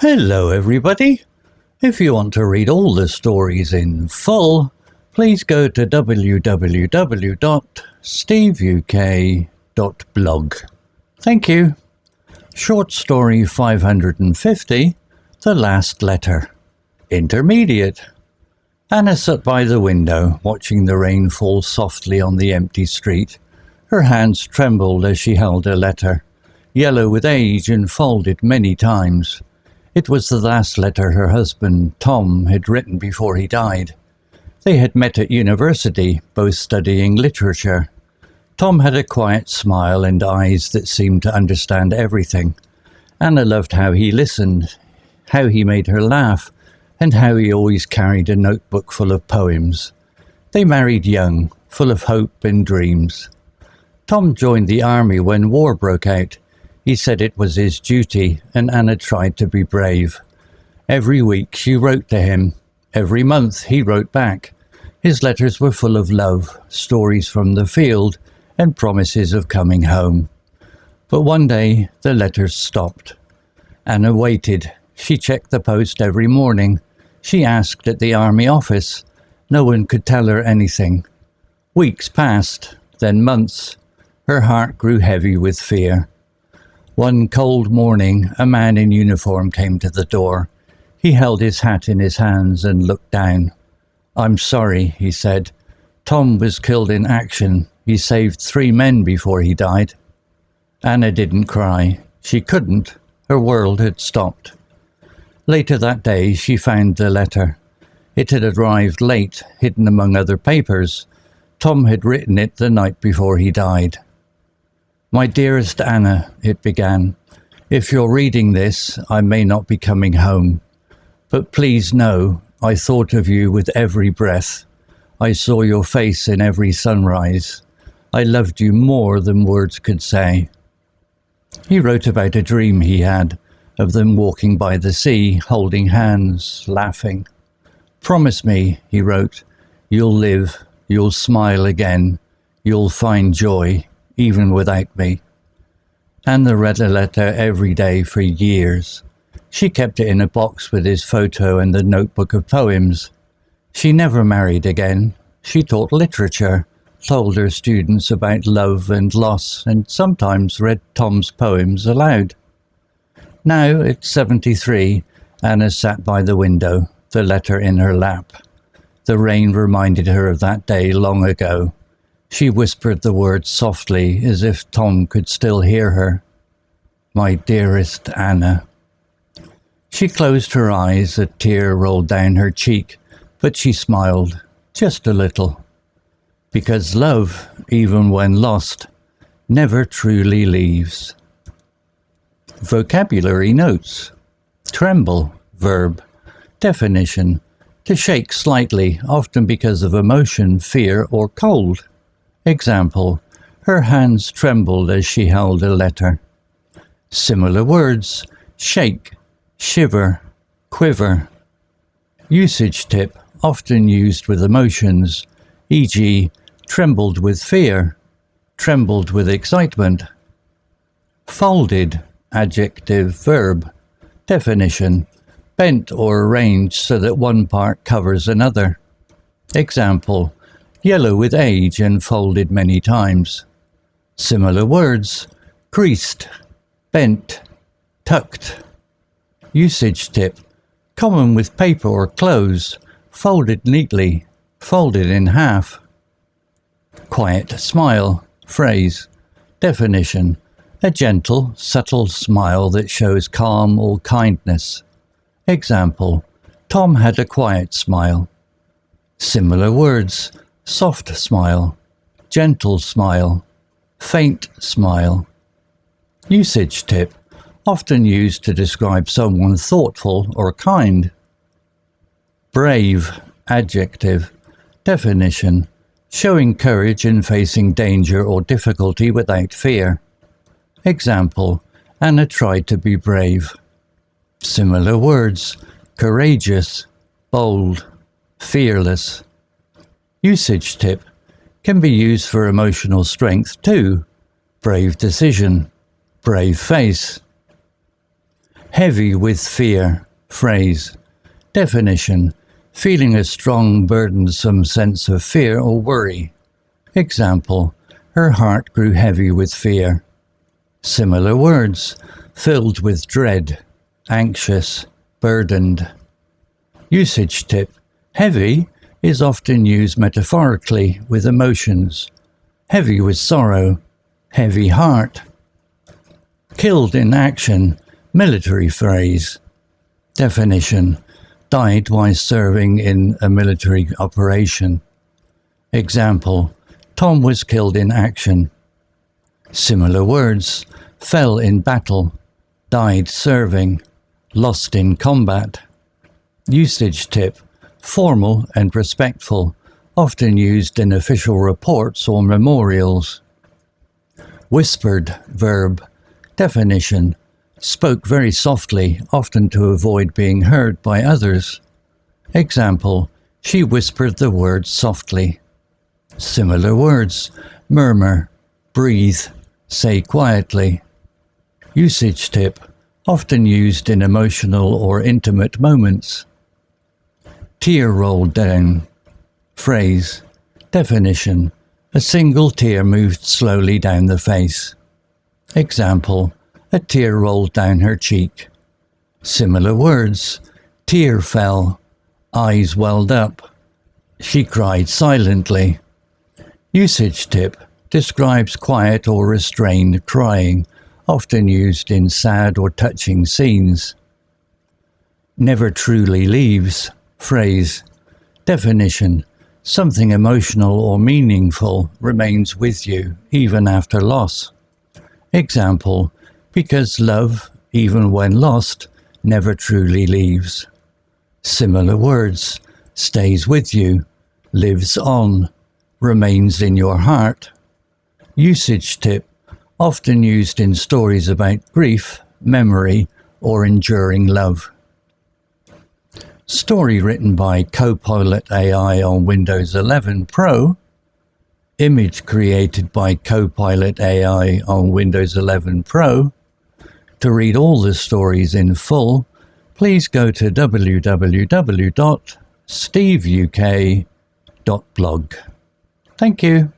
Hello everybody! If you want to read all the stories in full, please go to www.steveuk.blog. Thank you. Short story 550, The Last Letter. Intermediate. Anna sat by the window, watching the rain fall softly on the empty street. Her hands trembled as she held a letter, yellow with age and folded many times. It was the last letter her husband, Tom, had written before he died. They had met at university, both studying literature. Tom had a quiet smile and eyes that seemed to understand everything. Anna loved how he listened, how he made her laugh, and how he always carried a notebook full of poems. They married young, full of hope and dreams. Tom joined the army when war broke out. He said it was his duty, and Anna tried to be brave. Every week she wrote to him. Every month he wrote back. His letters were full of love, stories from the field, and promises of coming home. But one day the letters stopped. Anna waited. She checked the post every morning. She asked at the army office. No one could tell her anything. Weeks passed, then months. Her heart grew heavy with fear. One cold morning, a man in uniform came to the door. He held his hat in his hands and looked down. "I'm sorry," he said. "Tom was killed in action. He saved 3 men before he died." Anna didn't cry. She couldn't. Her world had stopped. Later that day, she found the letter. It had arrived late, hidden among other papers. Tom had written it the night before he died. "My dearest Anna," it began, "if you're reading this, I may not be coming home. But please know, I thought of you with every breath. I saw your face in every sunrise. I loved you more than words could say." He wrote about a dream he had, of them walking by the sea, holding hands, laughing. "Promise me," he wrote, "you'll live, you'll smile again, you'll find joy, even without me." Anna read the letter every day for years. She kept it in a box with his photo and the notebook of poems. She never married again. She taught literature, told her students about love and loss, and sometimes read Tom's poems aloud. Now, at 73, Anna sat by the window, the letter in her lap. The rain reminded her of that day long ago. She whispered the words softly, as if Tom could still hear her. "My dearest Anna." She closed her eyes, a tear rolled down her cheek, but she smiled, just a little. Because love, even when lost, never truly leaves. Vocabulary notes. Tremble, verb. Definition: to shake slightly, often because of emotion, fear, or cold. Example: her hands trembled as she held a letter. Similar words: shake, shiver, quiver. Usage tip, often used with emotions, e.g., trembled with fear, trembled with excitement. Folded, adjective, verb. Definition: bent or arranged so that one part covers another. Example: yellow with age and folded many times. Similar words: creased, bent, tucked. Usage tip, common with paper or clothes, folded neatly, folded in half. Quiet smile, phrase. Definition: a gentle, subtle smile that shows calm or kindness. Example: Tom had a quiet smile. Similar words: soft smile, gentle smile, faint smile. Usage tip, often used to describe someone thoughtful or kind. Brave, adjective. Definition: showing courage in facing danger or difficulty without fear. Example: Anna tried to be brave. Similar words: courageous, bold, fearless. Usage tip, can be used for emotional strength too. Brave decision, brave face. Heavy with fear. Phrase. Definition. Feeling a strong, burdensome sense of fear or worry. Example. Her heart grew heavy with fear. Similar words. Filled with dread. Anxious. Burdened. Usage tip. Heavy is often used metaphorically with emotions. Heavy with sorrow. Heavy heart. Killed in action. Military phrase. Definition. Died while serving in a military operation. Example. Tom was killed in action. Similar words. Fell in battle. Died serving. Lost in combat. Usage tip. Formal and respectful, often used in official reports or memorials. Whispered verb. Definition. Spoke very softly, often to avoid being heard by others. Example. She whispered the words softly. Similar words. Murmur. Breathe. Say quietly. Usage tip. Often used in emotional or intimate moments. Tear rolled down. Phrase. Definition. A single tear moved slowly down the face. Example. A tear rolled down her cheek. Similar words. Tear fell. Eyes welled up. She cried silently. Usage tip. Describes quiet or restrained crying, often used in sad or touching scenes. Never truly leaves. Phrase. Definition. Something emotional or meaningful remains with you, even after loss. Example. Because love, even when lost, never truly leaves. Similar words. Stays with you. Lives on. Remains in your heart. Usage tip. Often used in stories about grief, memory, or enduring love. Story written by Copilot AI on Windows 11 Pro. Image created by Copilot AI on Windows 11 Pro. To read all the stories in full, please go to www.steveuk.blog. Thank you.